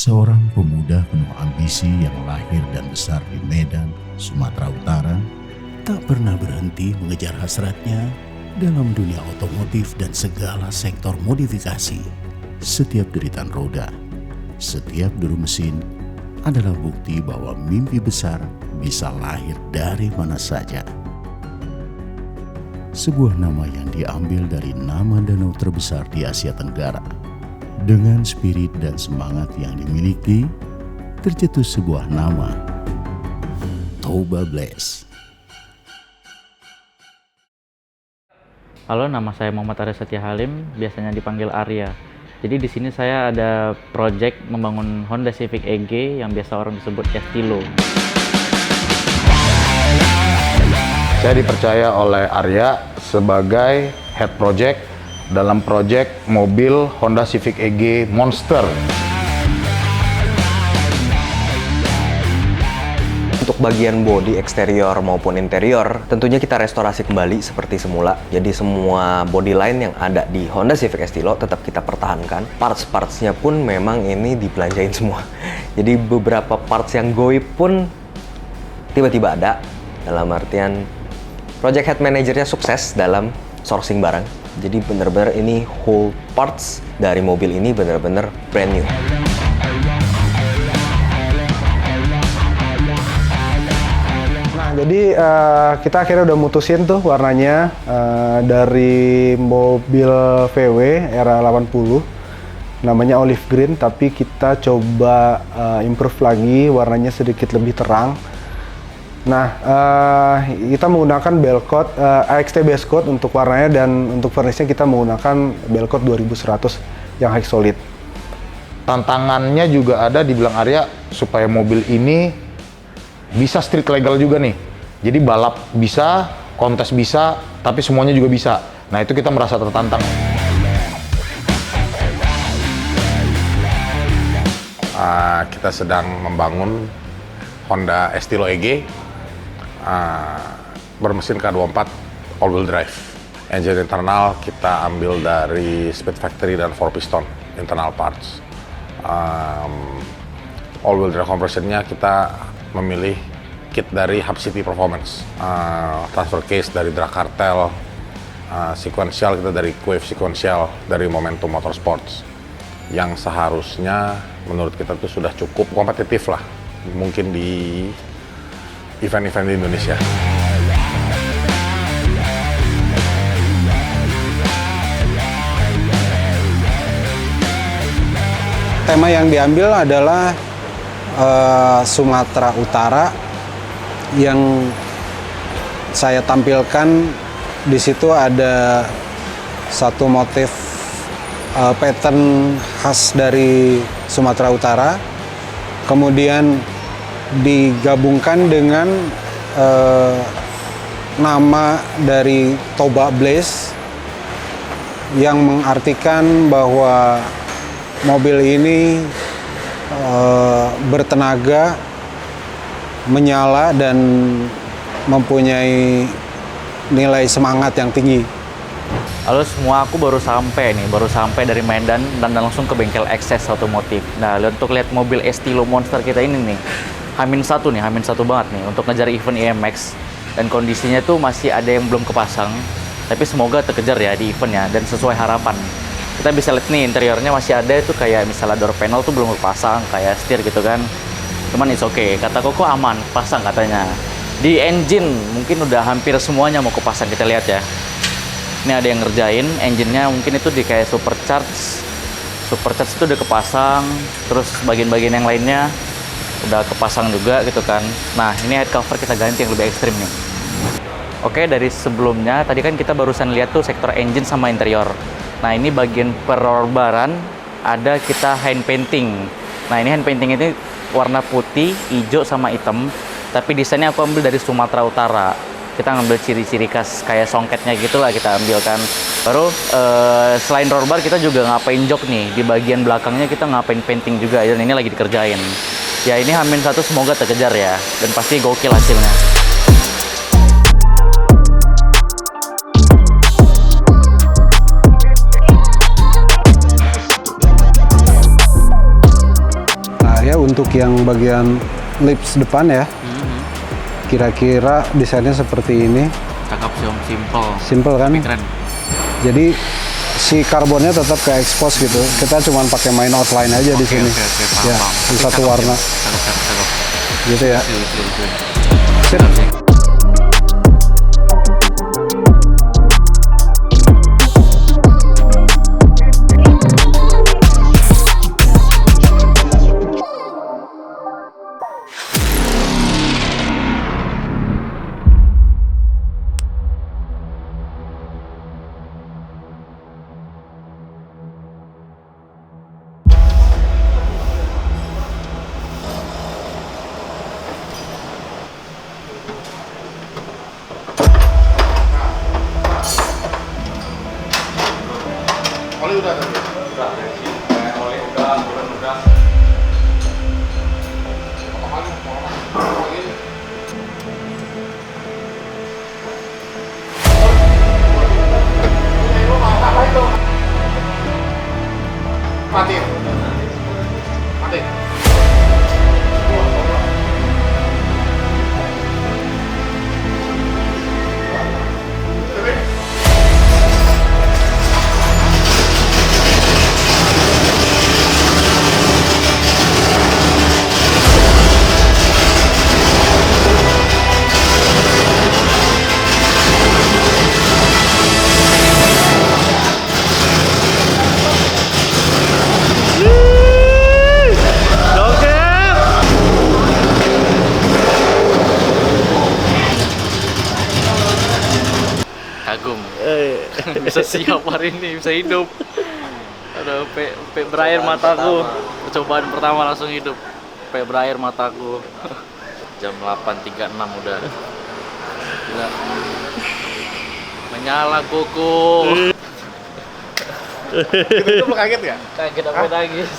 Seorang pemuda penuh ambisi yang lahir dan besar di Medan, Sumatera Utara, tak pernah berhenti mengejar hasratnya dalam dunia otomotif dan segala sektor modifikasi. Setiap deritan roda, setiap deru mesin adalah bukti bahwa mimpi besar bisa lahir dari mana saja. Sebuah nama yang diambil dari nama danau terbesar di Asia Tenggara. Dengan spirit dan semangat yang dimiliki, tercetus sebuah nama, Toba Blaze. Halo, nama saya Muhammad Arya Setia Halim, biasanya dipanggil Arya. Jadi di sini saya ada project membangun Honda Civic EG yang biasa orang disebut Estilo. Saya dipercaya oleh Arya sebagai head project dalam proyek mobil Honda Civic EG Monster. Untuk bagian bodi eksterior maupun interior, tentunya kita restorasi kembali seperti semula. Jadi semua body line yang ada di Honda Civic Estilo tetap kita pertahankan. Parts-partsnya pun memang ini dibelanjain semua. Jadi beberapa parts yang goib pun tiba-tiba ada. Dalam artian, project head manajernya sukses dalam sourcing barang. Jadi benar-benar ini whole parts dari mobil ini benar-benar brand new. Nah, jadi kita akhirnya udah mutusin tuh warnanya dari mobil VW era 80 namanya olive green, tapi kita coba improve lagi warnanya sedikit lebih terang. Nah, kita menggunakan Belcoat AXT base coat untuk warnanya, dan untuk furnishnya kita menggunakan Belcoat 2100 yang high solid. Tantangannya juga ada, dibilang Arya, supaya mobil ini bisa street legal juga nih. Jadi balap bisa, kontes bisa, tapi semuanya juga bisa. Nah, itu kita merasa tertantang. Kita sedang membangun Honda Estilo EG bermesin K24 all-wheel drive. Engine internal kita ambil dari Speed Factory dan 4 piston internal parts. All-wheel drive compressionnya kita memilih kit dari Hub City Performance, transfer case dari Drag Cartel, sequential kita dari Quave sequential dari Momentum Motorsports, yang seharusnya menurut kita tuh sudah cukup kompetitif lah mungkin di event-event di Indonesia. Tema yang diambil adalah Sumatera Utara, yang saya tampilkan di situ ada satu motif pattern khas dari Sumatera Utara, kemudian digabungkan dengan nama dari Toba Blaze yang mengartikan bahwa mobil ini bertenaga, menyala, dan mempunyai nilai semangat yang tinggi. Halo semua, aku baru sampai dari Medan dan langsung ke bengkel Access Otomotif. Nah, untuk lihat mobil Estilo Monster kita ini nih, Hamin satu banget nih untuk ngejar event IMX, dan kondisinya tuh masih ada yang belum kepasang, tapi semoga terkejar ya di eventnya dan sesuai harapan. Kita bisa lihat nih interiornya masih ada itu, kayak misalnya door panel tuh belum kepasang, kayak setir gitu kan. Cuman it's okay, kata Koko aman, pasang katanya. Di engine mungkin udah hampir semuanya mau kepasang, kita lihat ya. Ini ada yang ngerjain engine-nya, mungkin itu di kayak supercharge itu udah kepasang, terus bagian-bagian yang lainnya udah kepasang juga gitu kan. Nah, ini head cover kita ganti yang lebih ekstrim nih. Oke, dari sebelumnya tadi kan kita barusan lihat tuh sektor engine sama interior. Nah, ini bagian perorbaran ada kita hand painting. Nah, ini hand painting ini warna putih, hijau sama hitam, tapi desainnya aku ambil dari Sumatera Utara. Kita ngambil ciri-ciri khas kayak songketnya gitulah kita ambil kan. Baru selain roll bar kita juga ngapain jok nih, di bagian belakangnya kita ngapain painting juga, dan ini lagi dikerjain. Ya, ini Hamin satu semoga terkejar ya, dan pasti gokil hasilnya. untuk yang bagian lips depan ya, kira-kira desainnya seperti ini. Cakep sih Om, Simple kan? keren. Jadi si karbonnya tetap ke expose gitu. Kita cuma pakai main outline aja di sini. Oke, Ya, paham. di satu warna. Cakep. Gitu ya. Sip. Oli udah tadi. Oli udah. Mati. Kagum. Bisa siap hari ini, bisa hidup. Aduh, pe berair mataku. Percobaan pertama langsung hidup. Pe berair mataku. Jam 8.36 udah. Gila. Menyala kuku. Itu lu kaget ya? Kaget apa nangis.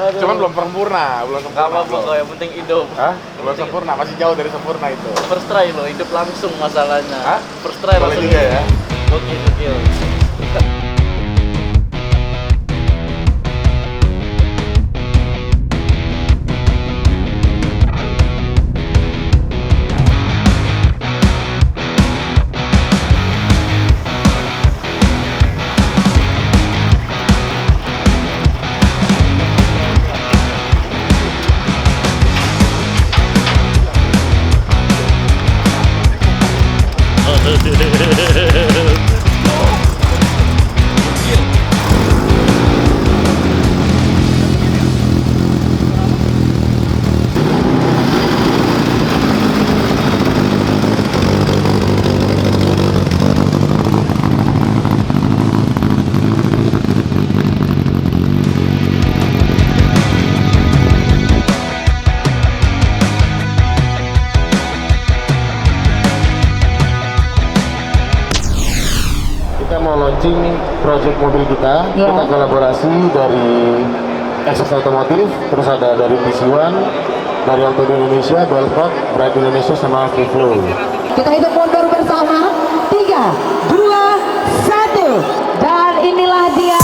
Cuman belum sempurna, Gak apa-apa kok, yang penting hidup. Hah? Belum sempurna, masih jauh dari sempurna itu. First try lo, hidup langsung masalahnya. Hah? First try Boleh langsung juga hidup. ya? Gokil. Kita mau launching project mobil kita, kita kolaborasi dari Access Automotive, terus ada dari PC1, dari Auto Indonesia, Belrock, Bright Indonesia, sama Freeflow. Kita hitung mundur bersama 3, 2, 1 dan inilah dia.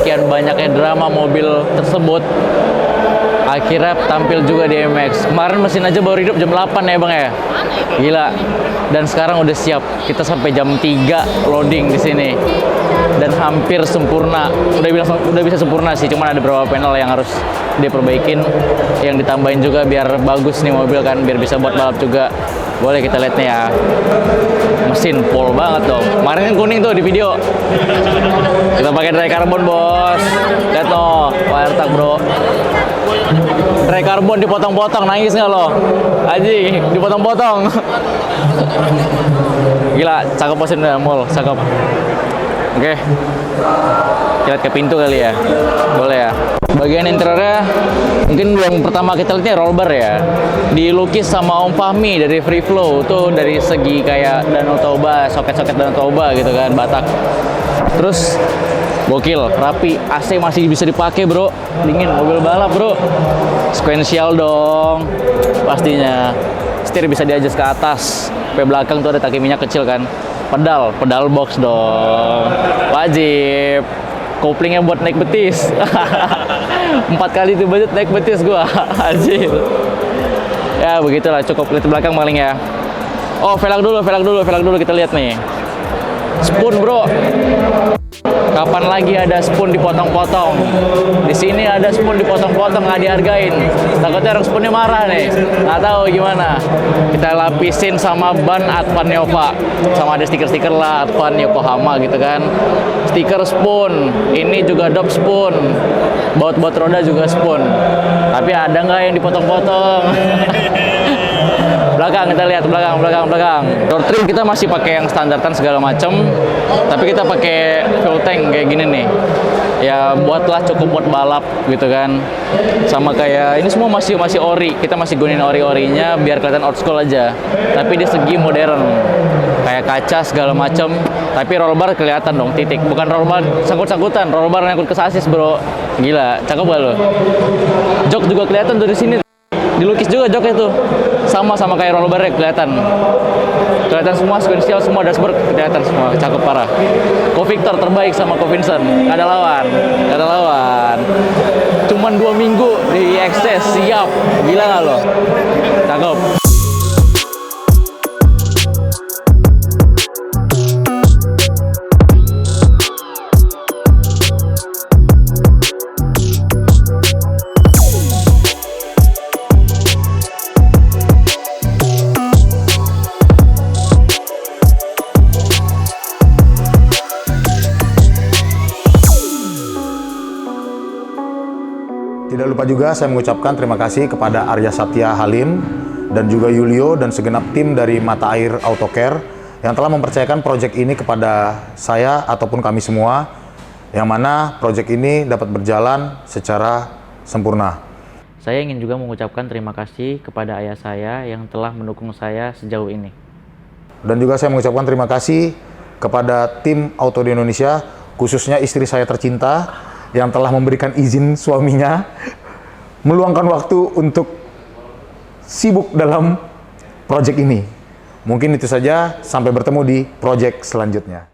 Sekian banyaknya drama mobil tersebut, akhirnya tampil juga di MX. Kemarin mesin aja baru hidup jam 8 ya Bang ya? Gila. Dan sekarang udah siap. Kita sampai jam 3 loading di sini. Dan hampir sempurna. Udah bisa sempurna sih, cuman ada beberapa panel yang harus diperbaikin, yang ditambahin juga biar bagus nih mobil kan, biar bisa buat balap juga. Boleh kita lihat nih ya. Mesin full banget dong. Kemarin kan kuning tuh di video. Kita pakai dry carbon, Bos. Lihat tuh, wire tag, Bro. Dry carbon dipotong-potong, nangis nggak lo? Aji, dipotong-potong. Gila, cakep mesinnya, mul, cakep. Oke. Kita lihat ke pintu kali ya. Boleh ya. Bagian interiornya mungkin yang pertama kita lihatnya roll bar ya. Dilukis sama Om Fahmi dari Free Flow tuh, dari segi kayak Danau Toba, soket-soket Danau Toba gitu kan, Batak. Terus gokil, rapi, AC masih bisa dipakai bro, dingin, mobil balap bro. Sequential dong, pastinya. Setir bisa diadjust ke atas, sampai belakang tuh ada tangki minyak kecil kan. Pedal box dong, wajib. Koplingnya buat naik betis. 4 kali itu budget naik betis gua. Anjir. Ya begitulah, cukup lihat belakang paling ya. Oh, velg dulu kita lihat nih. Spoon bro. Kapan lagi ada spoon dipotong-potong? Di sini ada spoon dipotong-potong, nggak dihargain. Takutnya orang spoonnya marah nih. Nggak tahu gimana. Kita lapisin sama ban Advan Nova. Sama ada stiker-stiker lah Advan Yokohama gitu kan. Stiker spoon. Ini juga dop spoon. Baut-baut roda juga spoon. Tapi ada nggak yang dipotong-potong? Belakang kita lihat, belakang. Door trim kita masih pakai yang standartan segala macam, tapi kita pakai full tank kayak gini nih. Ya buatlah cukup buat balap gitu kan. Sama kayak ini semua masih ori, kita masih gunain ori-orinya biar kelihatan old school aja. Tapi di segi modern. Kayak kaca segala macam, tapi roll bar kelihatan dong titik. Bukan roll bar sangkut-sangkutan, roll bar nyangkut ke sasis, bro. Gila, cakep gak lo? Jok juga kelihatan dari sini. Dilukis juga joknya tuh. Sama kayak roll bar kelihatan semua, sequential semua, dashboard kelihatan semua, cakep parah. Ko Victor terbaik sama Ko Vincent, gak ada lawan. Cuman 2 minggu di Access, siap, gila gak lo? Cakep. Tidak lupa juga saya mengucapkan terima kasih kepada Arya Satya Halim dan juga Yulio dan segenap tim dari Mata Air Auto Care yang telah mempercayakan proyek ini kepada saya ataupun kami semua, yang mana proyek ini dapat berjalan secara sempurna. Saya ingin juga mengucapkan terima kasih kepada ayah saya yang telah mendukung saya sejauh ini. Dan juga saya mengucapkan terima kasih kepada tim Auto di Indonesia, khususnya istri saya tercinta yang telah memberikan izin suaminya meluangkan waktu untuk sibuk dalam proyek ini. Mungkin itu saja, sampai bertemu di proyek selanjutnya.